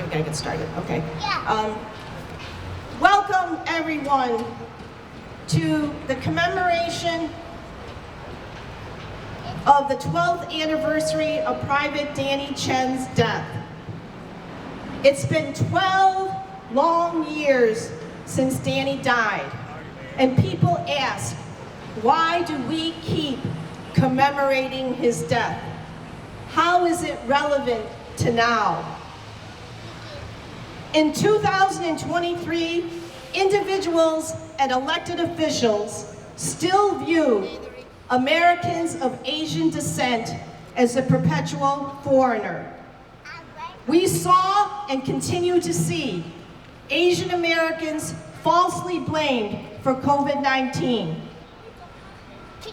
we gotta get started, okay. Welcome everyone to the commemoration of the 12th anniversary of Private Danny Chen's death. It's been 12 long years since Danny died, and people ask, why do we keep commemorating his death? How is it relevant to now? In 2023, individuals and elected officials still view Americans of Asian descent as a perpetual foreigner. We saw and continue to see Asian Americans falsely blamed for COVID-19.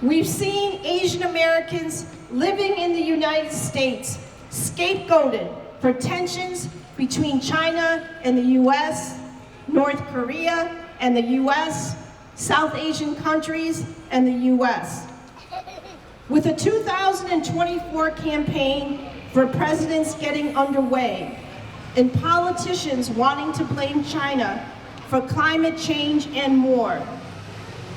We've seen Asian Americans living in the United States scapegoated for tensions between China and the US, North Korea and the US, South Asian countries and the US. With the 2024 campaign for presidents getting underway and politicians wanting to blame China for climate change and more,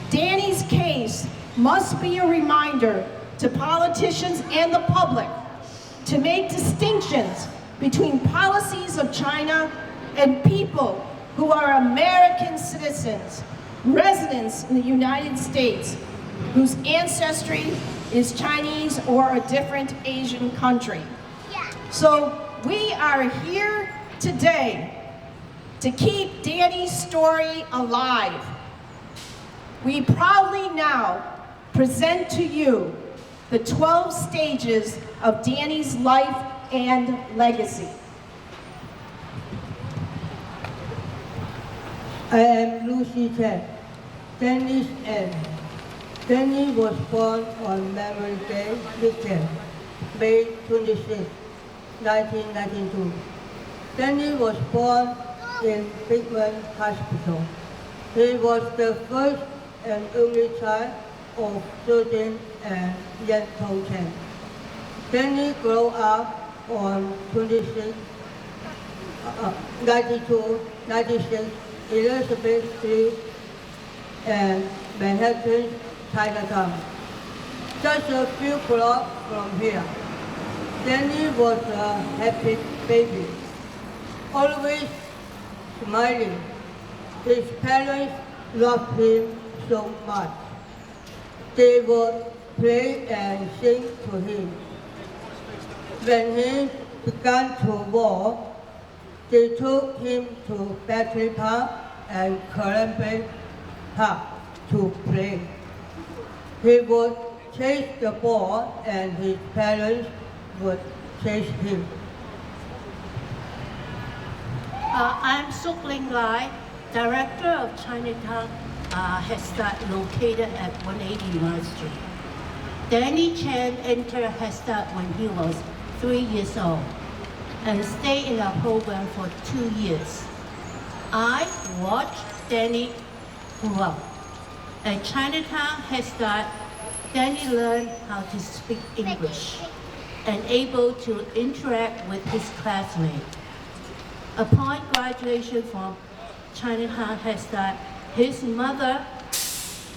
Danny's case must be a reminder to politicians and the public to make distinctions between policies of China and people who are American citizens, residents in the United States, whose ancestry is Chinese or a different Asian country. So we are here today to keep Danny's story alive. We proudly now present to you the 12 stages of Danny's life and legacy. I am Lucy Chen, Danny's aunt. Danny was born on Memory Day weekend, May 26, 1992. Danny was born in Bigman Hospital. He was the first and only child of Surgeon and Anthony Chen. Danny grew up on 96 Elizabeth Street and Manhattan, Chinatown. Just a few blocks from here. Danny was a happy baby, always smiling. His parents loved him so much. They would play and sing to him. When he began to walk, they took him to Battery Park and Columbia Park to play. He would chase the ball and his parents would chase him. I'm Sok Ling Lai, Director of Chinatown Head Start located at 180 Line Street. Danny Chen entered Head Start when he was 3 years old and stayed in our program for 2 years. I watched Danny grow up. At Chinatown Head Start, Danny learned how to speak English and able to interact with his classmates. Upon graduation from Chinatown Head Start, his mother,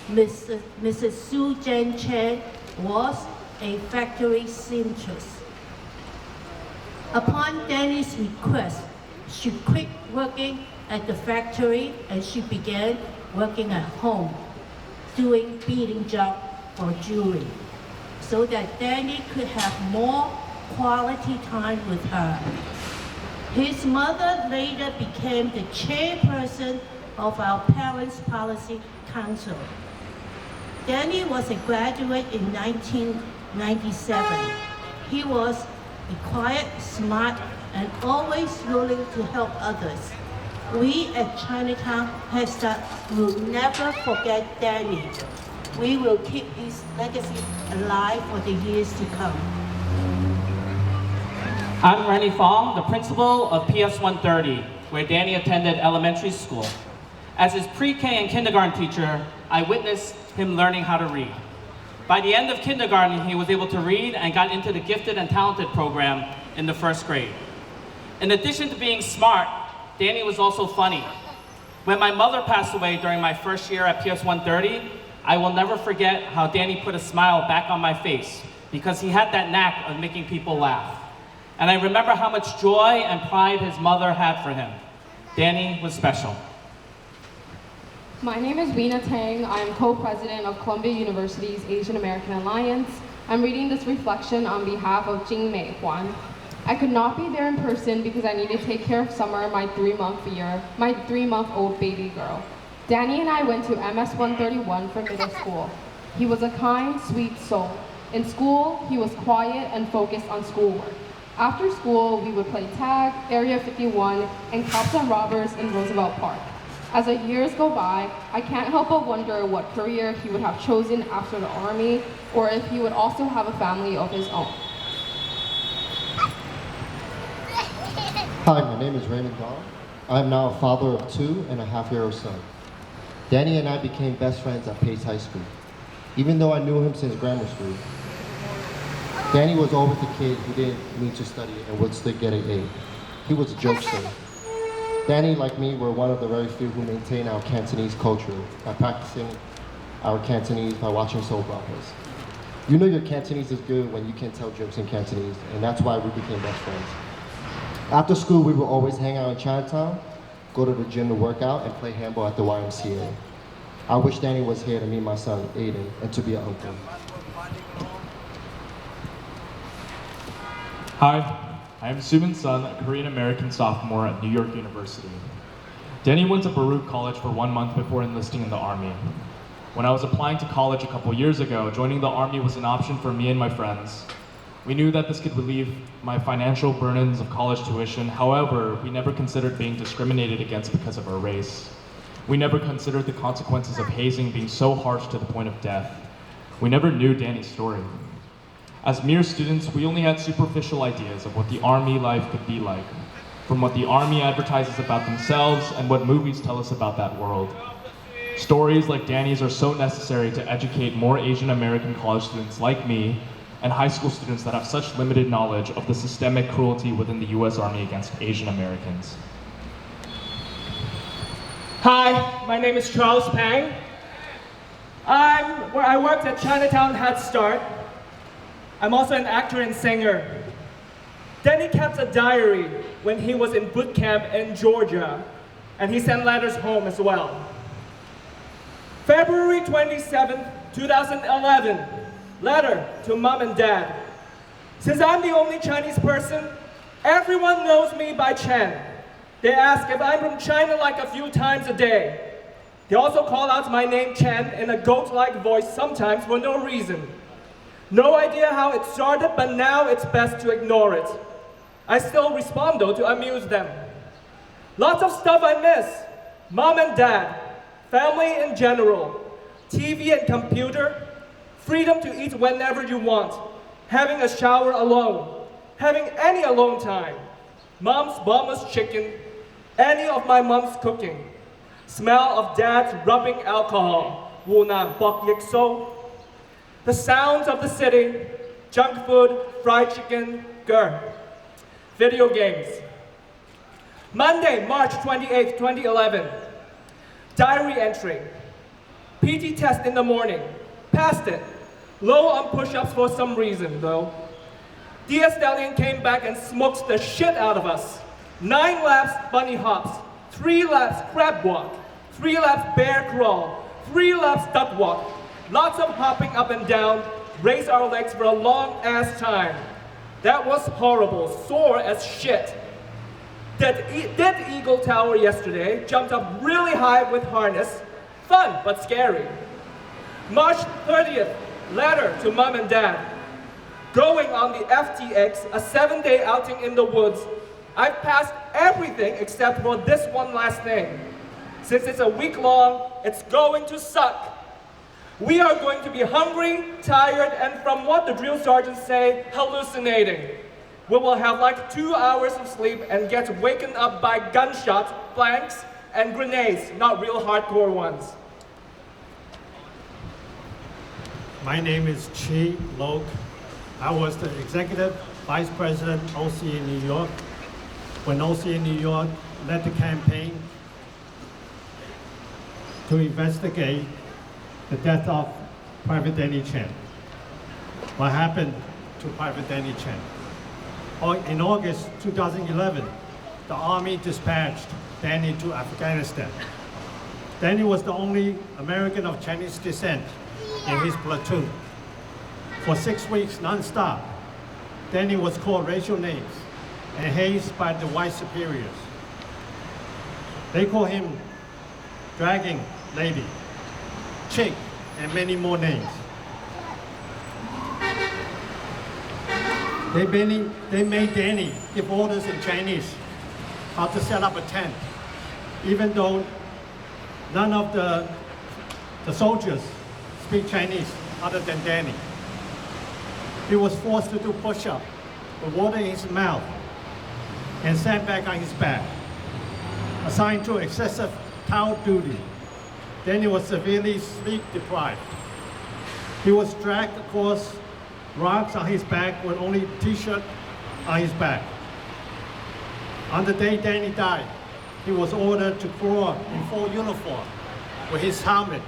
Mrs. Su Jen Chen, was a factory seamstress. Upon Danny's request, she quit working at the factory and she began working at home, doing beading job for jewelry, so that Danny could have more quality time with her. His mother later became the chairperson of our Parents Policy Council. Danny was a graduate in 1997. He was quiet, smart, and always willing to help others. We at Chinatown Head Start will never forget Danny. We will keep his legacy alive for the years to come. I'm Rennie Fong, the principal of PS 130, where Danny attended elementary school. As his pre-K and kindergarten teacher, I witnessed him learning how to read. By the end of kindergarten, he was able to read and got into the gifted and talented program in the first grade. In addition to being smart, Danny was also funny. When my mother passed away during my first year at PS 130, I will never forget how Danny put a smile back on my face because he had that knack of making people laugh. And I remember how much joy and pride his mother had for him. Danny was special. My name is Weena Tang. I am co-president of Columbia University's Asian American Alliance. I'm reading this reflection on behalf of Jing Mei Huan. I could not be there in person because I needed to take care of Summer, my 3-month-old baby girl. Danny and I went to MS 131 for middle school. He was a kind, sweet soul. In school, he was quiet and focused on schoolwork. After school, we would play tag, Area 51, and cops and robbers in Roosevelt Park. As the years go by, I can't help but wonder what career he would have chosen after the Army, or if he would also have a family of his own. Hi, my name is Raymond Dahl. I am now a father of 2.5-year-old son. Danny and I became best friends at Pace High School. Even though I knew him since grammar school, Danny was always the kid who didn't need to study and would still get an A. He was a jokester. Danny, like me, were one of the very few who maintain our Cantonese culture by practicing our Cantonese by watching soap operas. You know your Cantonese is good when you can tell jokes in Cantonese, and that's why we became best friends. After school, we would always hang out in Chinatown, go to the gym to work out, and play handball at the YMCA. I wish Danny was here to meet my son, Aiden, and to be an uncle. Hi, I am Suman Sun, a Korean-American sophomore at New York University. Danny went to Baruch College for 1 month before enlisting in the Army. When I was applying to college a couple years ago, joining the Army was an option for me and my friends. We knew that this could relieve my financial burdens of college tuition. However, we never considered being discriminated against because of our race. We never considered the consequences of hazing being so harsh to the point of death. We never knew Danny's story. As mere students, we only had superficial ideas of what the Army life could be like, from what the Army advertises about themselves and what movies tell us about that world. Stories like Danny's are so necessary to educate more Asian American college students like me and high school students that have such limited knowledge of the systemic cruelty within the US Army against Asian Americans. Hi, my name is Charles Pang. I worked at Chinatown Head Start. I'm also an actor and singer. Danny kept a diary when he was in boot camp in Georgia, and he sent letters home as well. February 27, 2011, letter to Mom and Dad. Since I'm the only Chinese person, everyone knows me by Chen. They ask if I'm from China like a few times a day. They also call out my name Chen in a goat-like voice sometimes for no reason. No idea how it started, but now it's best to ignore it. I still respond though to amuse them. Lots of stuff I miss. Mom and Dad, family in general, TV and computer, freedom to eat whenever you want, having a shower alone, having any alone time, Mom's boneless chicken, any of my mom's cooking, smell of Dad's rubbing alcohol, wu nan bok yik so, the sounds of the city, junk food, fried chicken, gur, video games. Monday, March 28, 2011, diary entry, PT test in the morning, passed it, low on push-ups for some reason though. DS Stallion came back and smoked the shit out of us. 9 laps bunny hops, 3 laps crab walk, 3 laps bear crawl, 3 laps duck walk, lots of hopping up and down, raise our legs for a long ass time. That was horrible, sore as shit. Did Eagle Tower yesterday, jumped up really high with harness, fun but scary. March 30th, letter to Mom and Dad. Going on the FTX, a 7-day outing in the woods. I've passed everything except for this one last thing. Since it's a week long, it's going to suck. We are going to be hungry, tired, and from what the drill sergeants say, hallucinating. We will have like 2 hours of sleep and get waken up by gunshots, blanks, and grenades, not real hardcore ones. My name is Chi Lok. I was the Executive Vice President OC in New York. when OCA New York led the campaign to investigate the death of Private Danny Chen. What happened to Private Danny Chen? In August 2011, the Army dispatched Danny to Afghanistan. Danny was the only American of Chinese descent in his platoon. For 6 weeks non-stop, Danny was called racial names and hazed by the white superiors. They call him dragging lady, chick, and many more names. They made Danny give orders in Chinese how to set up a tent, even though none of the soldiers speak Chinese other than Danny. He was forced to do push-up with water in his mouth and sandbag on his back. Assigned to excessive towel duty, Danny was severely sleep deprived. He was dragged across rocks on his back with only a t-shirt on his back. On the day Danny died, he was ordered to crawl in full uniform with his helmet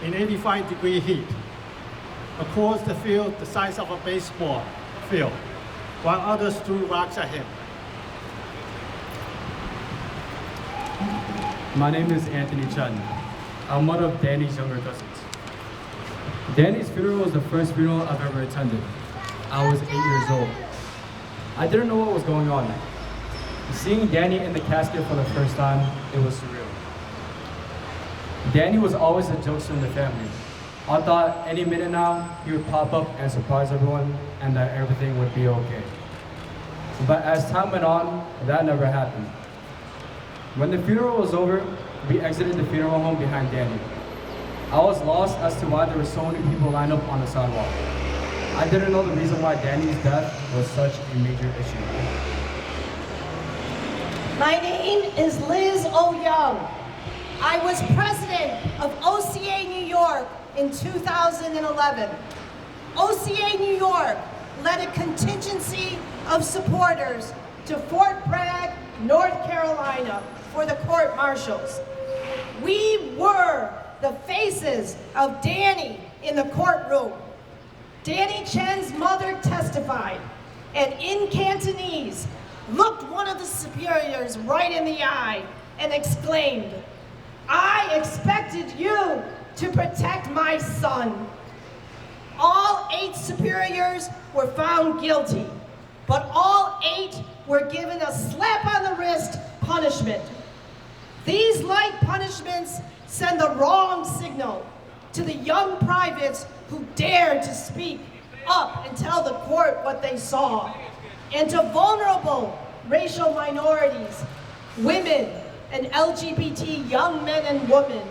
in 85-degree heat across the field the size of a baseball field, while others threw rocks at him. My name is Anthony Chen. I'm one of Danny's younger cousins. Danny's funeral was the first funeral I've ever attended. I was 8 years old. I didn't know what was going on. Seeing Danny in the casket for the first time, it was surreal. Danny was always a jokester in the family. I thought any minute now, he would pop up and surprise everyone and that everything would be okay. But as time went on, that never happened. When the funeral was over, we exited the funeral home behind Danny. I was lost as to why there were so many people lined up on the sidewalk. I didn't know the reason why Danny's death was such a major issue. My name is Liz O. Young. I was president of OCA New York in 2011. OCA New York led a contingency of supporters to Fort Bragg, North Carolina for the court-martials. We were the faces of Danny in the courtroom. Danny Chen's mother testified, and in Cantonese, looked one of the superiors right in the eye and exclaimed, "I expected you to protect my son." All 8 superiors were found guilty, but all 8 were given a slap on the wrist punishment. These light punishments send the wrong signal to the young privates who dared to speak up and tell the court what they saw, and to vulnerable racial minorities, women, and LGBT young men and women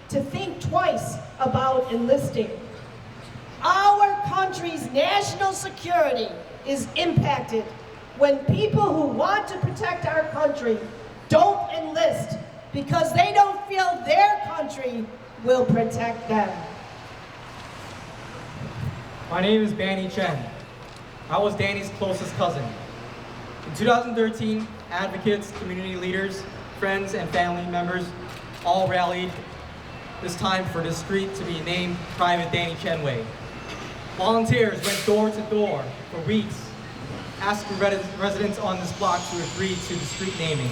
to think twice about enlisting. Our country's national security is impacted when people who want to protect our country don't enlist because they don't feel their country will protect them. My name is Danny Chen. I was Danny's closest cousin. In 2013, advocates, community leaders, friends, and family members all rallied this time for this street to be named Private Danny Chen Way. Volunteers went door to door for weeks, asking residents on this block to agree to the street naming.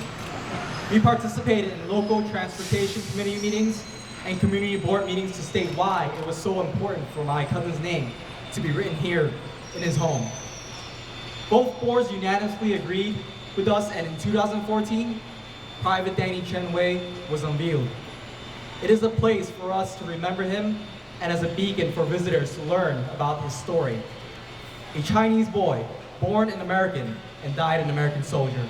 We participated in local transportation committee meetings and community board meetings to state why it was so important for my cousin's name to be written here in his home. Both boards unanimously agreed with us, and in 2014, Private Danny Chen Way was unveiled. It is a place for us to remember him and as a beacon for visitors to learn about his story. A Chinese boy, born an American and died an American soldier.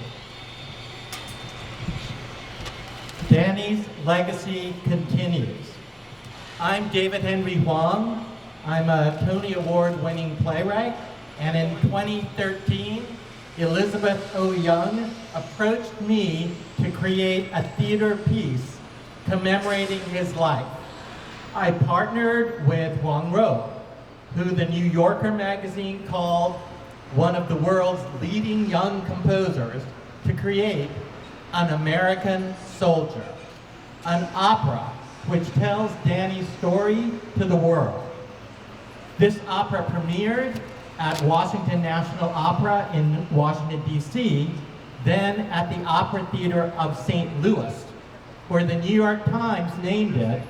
Danny's legacy continues. I'm David Henry Huang. I'm a Tony Award-winning playwright, and in 2013, Elizabeth O. Young approached me to create a theater piece commemorating his life. I partnered with Huang Ro, who the New Yorker magazine called one of the world's leading young composers, to create An American Soldier, an opera which tells Danny's story to the world. This opera premiered at Washington National Opera in Washington, D.C., then at the Opera Theater of St. Louis, where the New York Times named it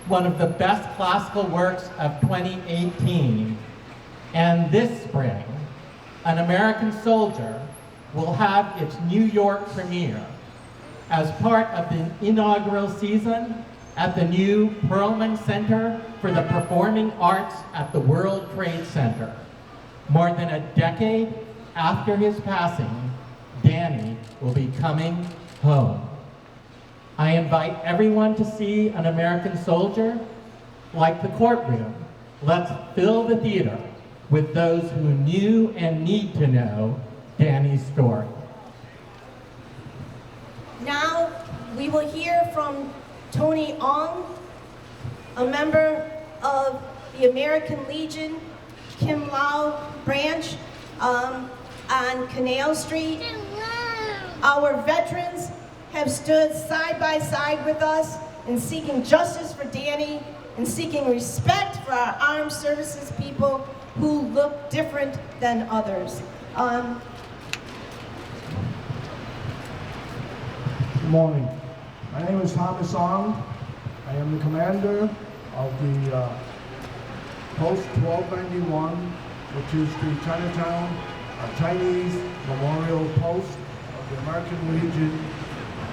one of the best classical works of 2018. And this spring, An American Soldier will have its New York premiere as part of the inaugural season at the new Perlman Center for the Performing Arts at the World Trade Center. More than a decade after his passing, Danny will be coming home. I invite everyone to see An American Soldier. Like the courtroom, let's fill the theater with those who knew and need to know Danny's story. Now we will hear from Tony Ong, a member of the American Legion Kim Lau branch on Canal Street. Our veterans have stood side by side with us in seeking justice for Danny and seeking respect for our armed services people who look different than others. Good morning. My name is Thomas Ong. I am the commander of the Post 1291, which is the Chinatown Chinese Memorial Post of the American Legion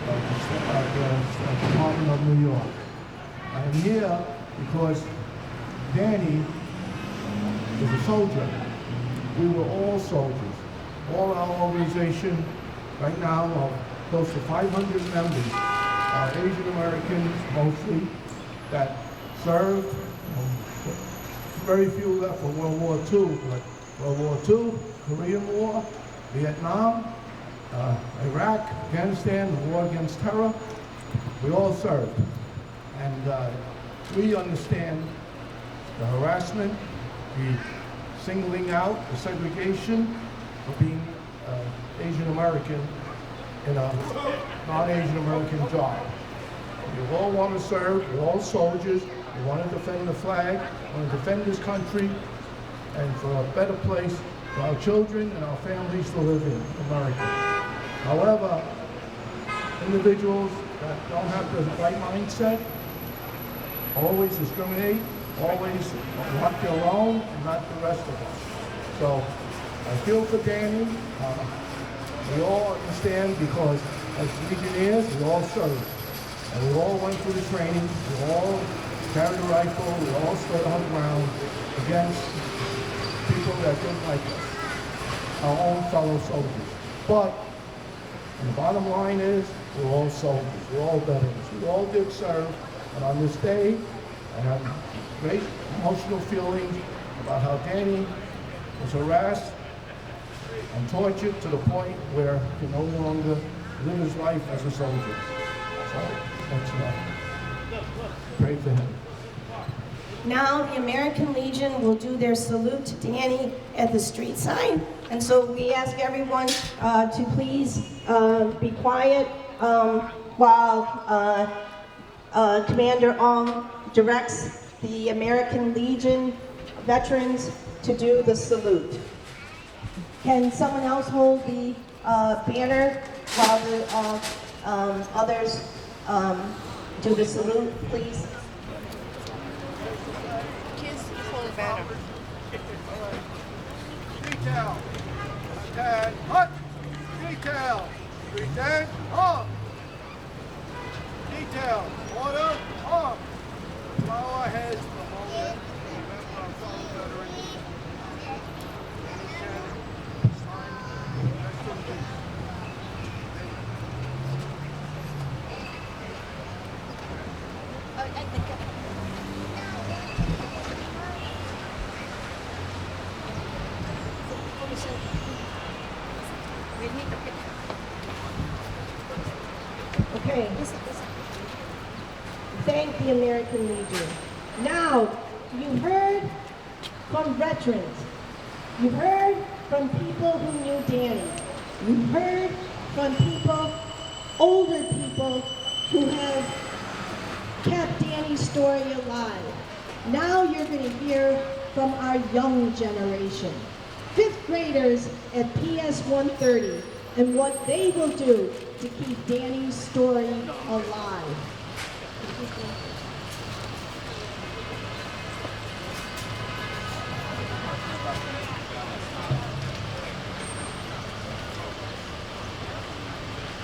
of the Department of New York. I am here because Danny is a soldier. We were all soldiers. All our organization right now of close to 500 members are Asian Americans mostly that served. Very few left for World War II, but World War II, Korean War, Vietnam, Iraq, Afghanistan, the war against terror, we all served. And we understand the harassment, the singling out, the segregation of being Asian American in a non-Asian American job. We all want to serve, we're all soldiers, we want to defend the flag, we want to defend this country, and for a better place for our children and our families to live in America. However, individuals that don't have the right mindset always discriminate, always want their own and not the rest of us. So I feel for Danny. We all understand because as legionnaires, we all served. And we all went through the training, we all carried a rifle, we all stood on the ground against people that didn't like us, our own fellow soldiers. But the bottom line is, we're all soldiers, we're all veterans, we all did serve, and on this day, I have great emotional feelings about how Danny was harassed and tortured to the point where he can no longer live his life as a soldier. So let's pray for him. Now the American Legion will do their salute to Danny at the street sign. And so we ask everyone to please be quiet while Commander Ong directs the American Legion veterans to do the salute. Can someone else hold the banner while the others do the salute, please? Kids, hold the banner. Detail. Stand up. Detail. Present up. Detail. Order up. Bow our heads for a moment. Remember our fallen veterans. Anthony Chen, signed, rest in peace. Okay. Thank the American Legion. Now, you heard from veterans. You heard from people who knew Danny. You heard from people, older people, who have kept Danny's story alive. Now you're going to hear from our young generation, 5th graders at PS 130, and what they will do to keep Danny's story alive.